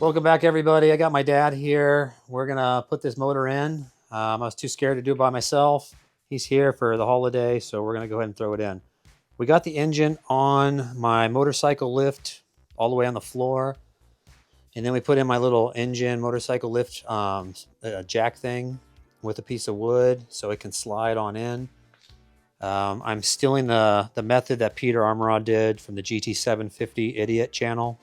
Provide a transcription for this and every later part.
Welcome back, everybody. I got my dad here. We're gonna put this motor in. I was too scared to do it by myself. He's here for the holiday, so we're gonna go ahead and throw it in. We got the engine on my motorcycle lift all the way on the floor, and then we put in my little engine motorcycle lift jack thing with a piece of wood so it can slide on in. I'm stealing the method that Peter Armorod did from the GT750 Idiot channel.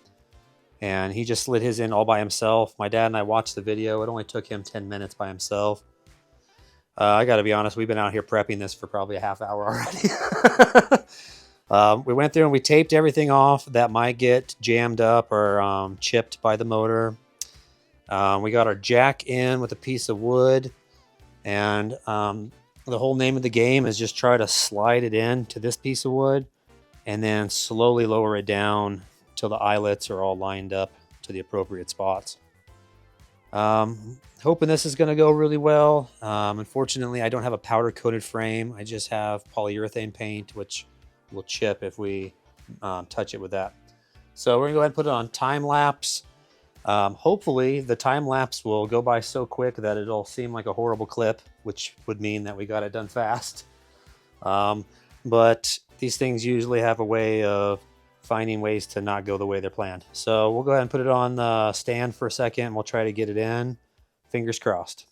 And he just slid his in all by himself. My dad and I watched the video. It only took him 10 minutes by himself. I got to be honest, we've been out here prepping this for probably a half hour already. We went through and we taped everything off that might get jammed up or chipped by the motor. We got our jack in with a piece of wood. And the whole name of the game is just try to slide it in to this piece of wood and then slowly lower it down till the eyelets are all lined up to the appropriate spots. Hoping this is going to go really well. Unfortunately, I don't have a powder coated frame. I just have polyurethane paint, which will chip if we touch it with that. So we're going to go ahead and put it on time lapse. Hopefully the time lapse will go by so quick that it'll seem like a horrible clip, which would mean that we got it done fast. But these things usually have a way of finding ways to not go the way they're planned. So we'll go ahead and put it on the stand for a second and we'll try to get it in. Fingers crossed.